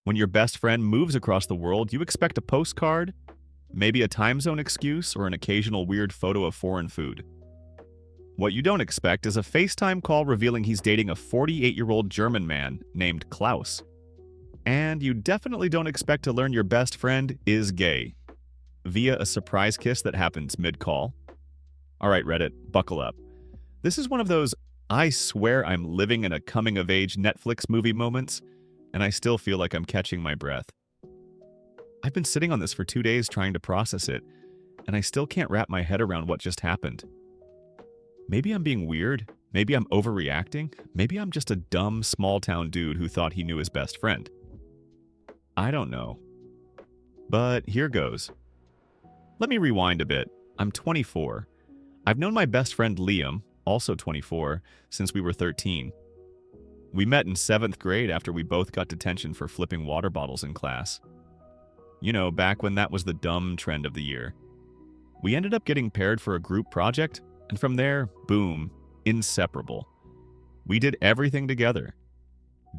When your best friend moves across the world, you expect a postcard, maybe a time zone excuse, or an occasional weird photo of foreign food. What you don't expect is a FaceTime call revealing he's dating a 48-year-old German man named Klaus. And you definitely don't expect to learn your best friend is gay via a surprise kiss that happens mid-call. All right, Reddit, buckle up. This is one of those I swear I'm living in a coming-of-age Netflix movie moments, and I still feel like I'm catching my breath. I've been sitting on this for 2 days trying to process it, and I still can't wrap my head around what just happened. Maybe I'm being weird, maybe I'm overreacting, maybe I'm just a dumb small-town dude who thought he knew his best friend. I don't know. But here goes. Let me rewind a bit. I'm 24. I've known my best friend Liam, also 24, since we were 13. We met in 7th grade after we both got detention for flipping water bottles in class. You know, back when that was the dumb trend of the year. We ended up getting paired for a group project, and from there, boom, inseparable. We did everything together.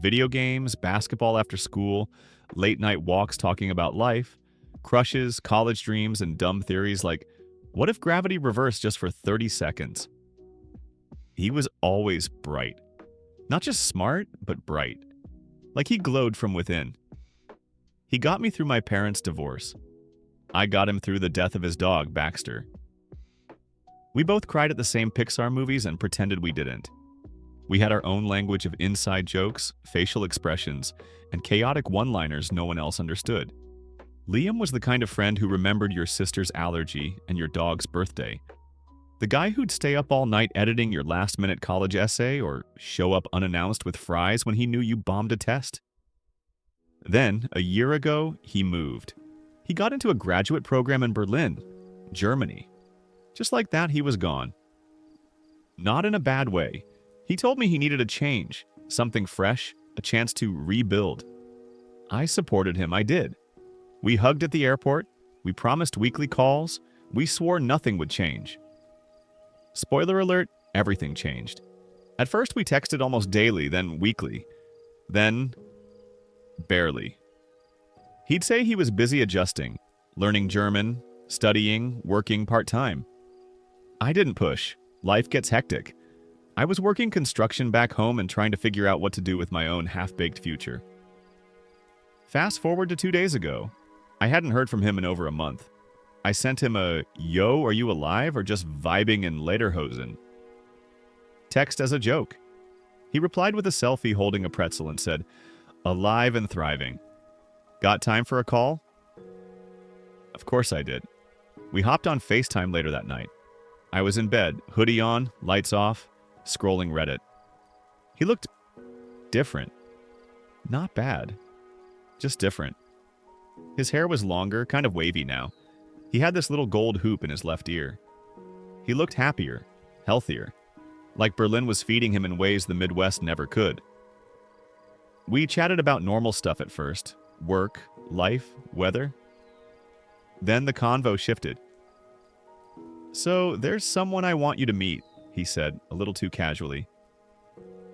Video games, basketball after school, late-night walks talking about life, crushes, college dreams, and dumb theories like, what if gravity reversed just for 30 seconds? He was always bright. Not just smart, but bright. Like he glowed from within. He got me through my parents' divorce. I got him through the death of his dog, Baxter. We both cried at the same Pixar movies and pretended we didn't. We had our own language of inside jokes, facial expressions, and chaotic one-liners no one else understood. Liam was the kind of friend who remembered your sister's allergy and your dog's birthday. The guy who'd stay up all night editing your last-minute college essay or show up unannounced with fries when he knew you bombed a test. Then, a year ago, he moved. He got into a graduate program in Berlin, Germany. Just like that, he was gone. Not in a bad way. He told me he needed a change, something fresh, a chance to rebuild. I supported him, I did. We hugged at the airport, we promised weekly calls, we swore nothing would change. Spoiler alert, everything changed. At first we texted almost daily, then weekly. Then, barely. He'd say he was busy adjusting, learning German, studying, working part-time. I didn't push. Life gets hectic. I was working construction back home and trying to figure out what to do with my own half-baked future. Fast forward to 2 days ago. I hadn't heard from him in over a month. I sent him a, yo, are you alive, or just vibing in lederhosen? Text as a joke. He replied with a selfie holding a pretzel and said, alive and thriving. Got time for a call? Of course I did. We hopped on FaceTime later that night. I was in bed, hoodie on, lights off, scrolling Reddit. He looked different. Not bad. Just different. His hair was longer, kind of wavy now. He had this little gold hoop in his left ear. He looked happier, healthier, like Berlin was feeding him in ways the Midwest never could. We chatted about normal stuff at first, work, life, weather. Then the convo shifted. So, there's someone I want you to meet, he said, a little too casually.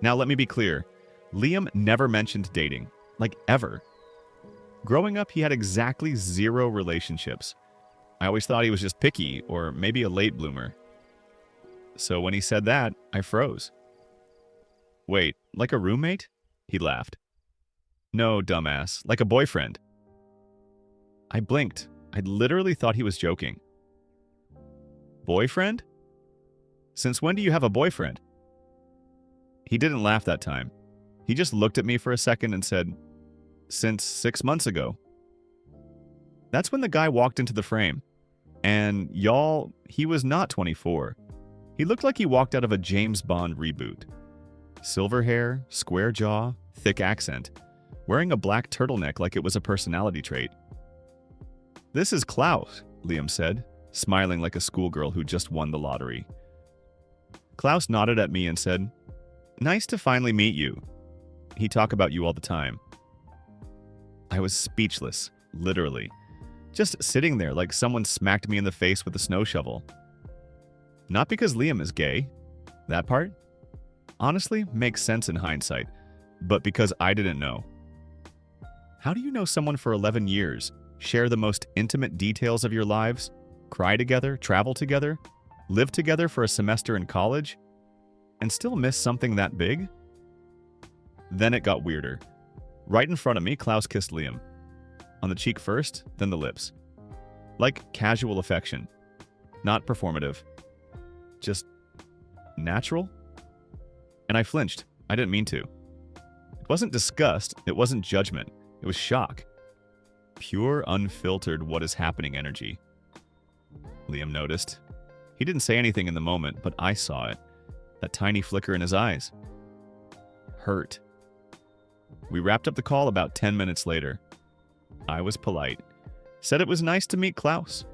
Now let me be clear, Liam never mentioned dating, like ever. Growing up, he had exactly 0 relationships. I always thought he was just picky, or maybe a late bloomer. So when he said that, I froze. Wait, like a roommate? He laughed. No, dumbass, like a boyfriend. I blinked. I literally thought he was joking. Boyfriend? Since when do you have a boyfriend? He didn't laugh that time. He just looked at me for a second and said, since 6 months ago. That's when the guy walked into the frame. And y'all, he was not 24. He looked like he walked out of a James Bond reboot. Silver hair, square jaw, thick accent, wearing a black turtleneck like it was a personality trait. This is Klaus, Liam said, smiling like a schoolgirl who just won the lottery. Klaus nodded at me and said, nice to finally meet you. He talk about you all the time. I was speechless, literally. Just sitting there like someone smacked me in the face with a snow shovel. Not because Liam is gay. That part, honestly, makes sense in hindsight, but because I didn't know. How do you know someone for 11 years, share the most intimate details of your lives, cry together, travel together, live together for a semester in college, and still miss something that big? Then it got weirder. Right in front of me, Klaus kissed Liam. On the cheek first, then the lips. Like casual affection. Not performative. Just natural? And I flinched. I didn't mean to. It wasn't disgust. It wasn't judgment. It was shock. Pure, unfiltered what is happening energy. Liam noticed. He didn't say anything in the moment, but I saw it. That tiny flicker in his eyes. Hurt. We wrapped up the call about 10 minutes later. I was polite. Said it was nice to meet Klaus.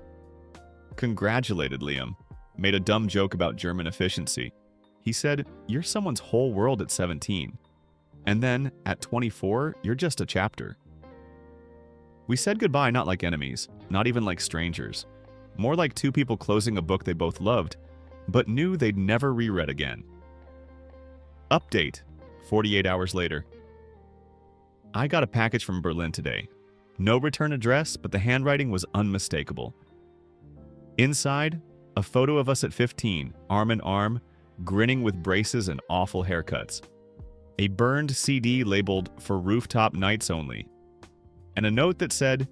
Congratulated Liam. Made a dumb joke about German efficiency. He said, "You're someone's whole world at 17. And then, at 24, you're just a chapter." We said goodbye not like enemies, not even like strangers. More like two people closing a book they both loved, but knew they'd never reread again. Update, 48 hours later. I got a package from Berlin today. No return address, but the handwriting was unmistakable. Inside, a photo of us at 15, arm in arm, grinning with braces and awful haircuts. A burned CD labeled "For Rooftop Nights Only." And a note that said,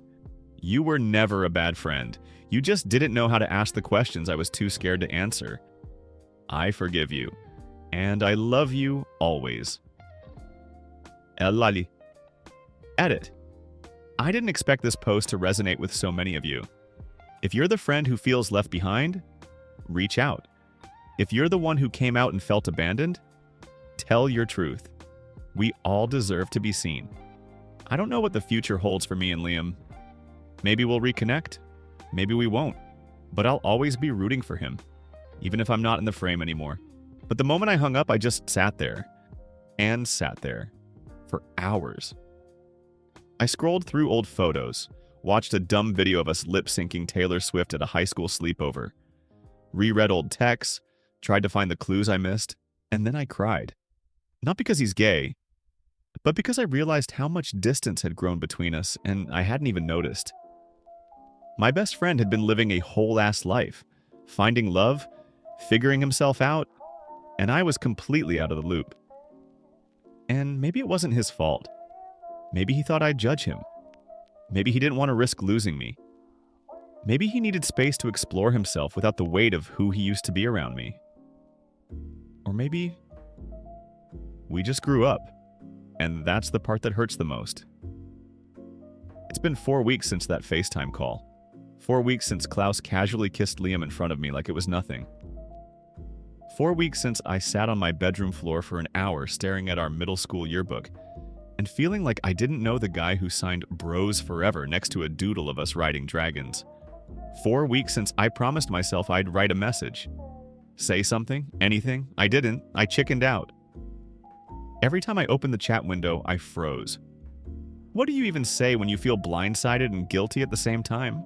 "You were never a bad friend. You just didn't know how to ask the questions I was too scared to answer. I forgive you. And I love you always." Lali. Edit. I didn't expect this post to resonate with so many of you. If you're the friend who feels left behind, reach out. If you're the one who came out and felt abandoned, tell your truth. We all deserve to be seen. I don't know what the future holds for me and Liam. Maybe we'll reconnect. Maybe we won't. But I'll always be rooting for him, even if I'm not in the frame anymore. But the moment I hung up, I just sat there. And sat there. For hours. I scrolled through old photos, watched a dumb video of us lip-syncing Taylor Swift at a high school sleepover, reread old texts, tried to find the clues I missed, and then I cried. Not because he's gay, but because I realized how much distance had grown between us and I hadn't even noticed. My best friend had been living a whole-ass life, finding love, figuring himself out, and I was completely out of the loop. And maybe it wasn't his fault. Maybe he thought I'd judge him. Maybe he didn't want to risk losing me. Maybe he needed space to explore himself without the weight of who he used to be around me. Or maybe we just grew up, and that's the part that hurts the most. It's been 4 weeks since that FaceTime call. 4 weeks since Klaus casually kissed Liam in front of me like it was nothing. 4 weeks since I sat on my bedroom floor for an hour staring at our middle school yearbook and feeling like I didn't know the guy who signed Bros Forever next to a doodle of us riding dragons. 4 weeks since I promised myself I'd write a message. Say something, anything. I didn't. I chickened out. Every time I opened the chat window, I froze. What do you even say when you feel blindsided and guilty at the same time?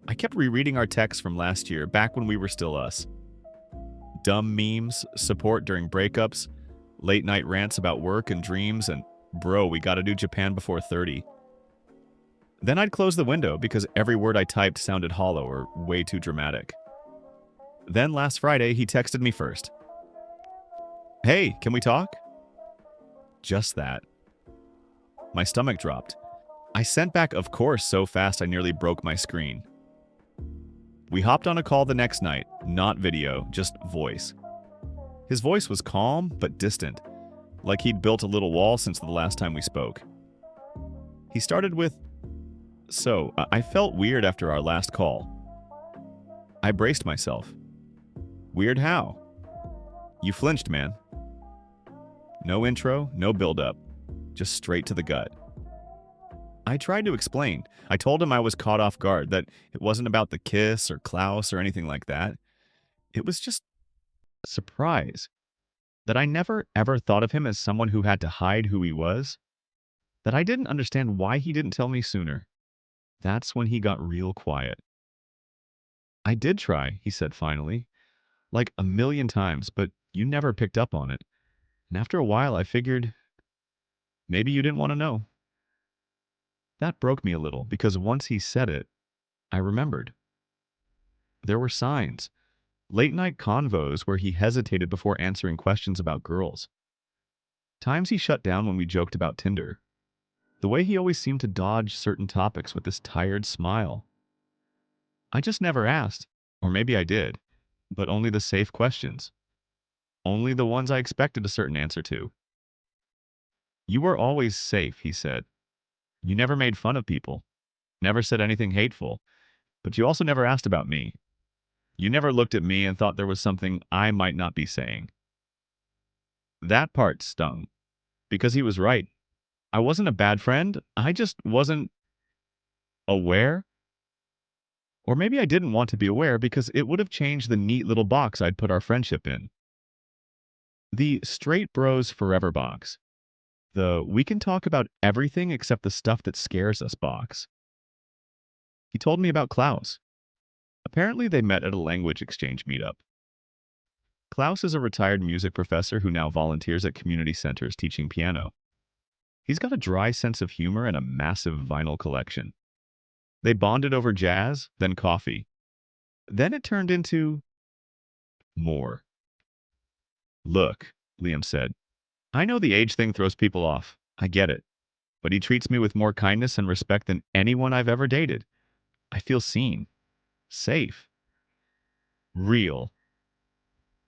I kept rereading our texts from last year, back when we were still us. Dumb memes, support during breakups, late-night rants about work and dreams, and bro, we gotta do Japan before 30. Then I'd close the window because every word I typed sounded hollow or way too dramatic. Then last Friday, he texted me first. "Hey, can we talk?" Just that. My stomach dropped. I sent back "of course" so fast I nearly broke my screen. We hopped on a call the next night, not video, just voice. His voice was calm but distant, like he'd built a little wall since the last time we spoke. He started with, "So, I felt weird after our last call." I braced myself. "Weird how?" "You flinched, man." No intro, no build-up, just straight to the gut. I tried to explain. I told him I was caught off guard, that it wasn't about the kiss or Klaus or anything like that. It was just a surprise. That I never ever thought of him as someone who had to hide who he was. That I didn't understand why he didn't tell me sooner. That's when he got real quiet. "I did try," he said finally. "Like a million times, but you never picked up on it. And after a while I figured maybe you didn't want to know." That broke me a little because once he said it, I remembered. There were signs. Late night convos where he hesitated before answering questions about girls. Times he shut down when we joked about Tinder. The way he always seemed to dodge certain topics with this tired smile. I just never asked, or maybe I did, but only the safe questions. Only the ones I expected a certain answer to. You were always safe, he said. You never made fun of people, never said anything hateful, but you also never asked about me. You never looked at me and thought there was something I might not be saying. That part stung, because he was right. I wasn't a bad friend, I just wasn't aware. Or maybe I didn't want to be aware because it would have changed the neat little box I'd put our friendship in. The straight bros forever box. The we can talk about everything except the stuff that scares us box. He told me about Klaus. Apparently they met at a language exchange meetup. Klaus is a retired music professor who now volunteers at community centers teaching piano. He's got a dry sense of humor and a massive vinyl collection. They bonded over jazz, then coffee. Then it turned into more. Look, Liam said, I know the age thing throws people off. I get it. But he treats me with more kindness and respect than anyone I've ever dated. I feel seen, safe, real.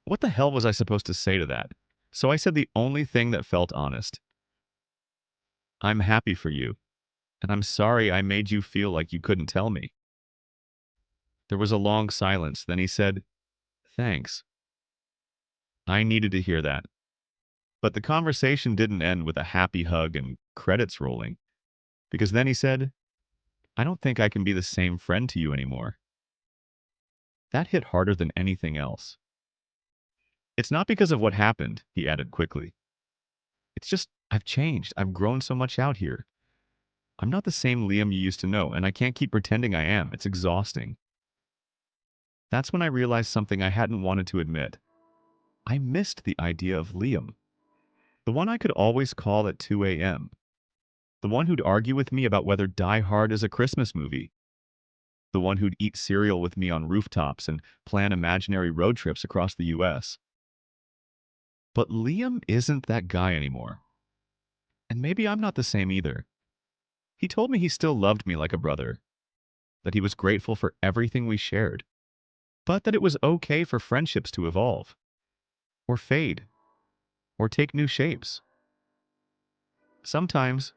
What the hell was I supposed to say to that? So I said the only thing that felt honest. I'm happy for you, and I'm sorry I made you feel like you couldn't tell me. There was a long silence. Then he said, Thanks. I needed to hear that. But the conversation didn't end with a happy hug and credits rolling, because then he said, I don't think I can be the same friend to you anymore. That hit harder than anything else. It's not because of what happened, he added quickly. It's just, I've changed. I've grown so much out here. I'm not the same Liam you used to know, and I can't keep pretending I am. It's exhausting. That's when I realized something I hadn't wanted to admit. I missed the idea of Liam. The one I could always call at 2 a.m. The one who'd argue with me about whether Die Hard is a Christmas movie. The one who'd eat cereal with me on rooftops and plan imaginary road trips across the U.S. But Liam isn't that guy anymore. And maybe I'm not the same either. He told me he still loved me like a brother, that he was grateful for everything we shared, but that it was okay for friendships to evolve, or fade, or take new shapes. Sometimes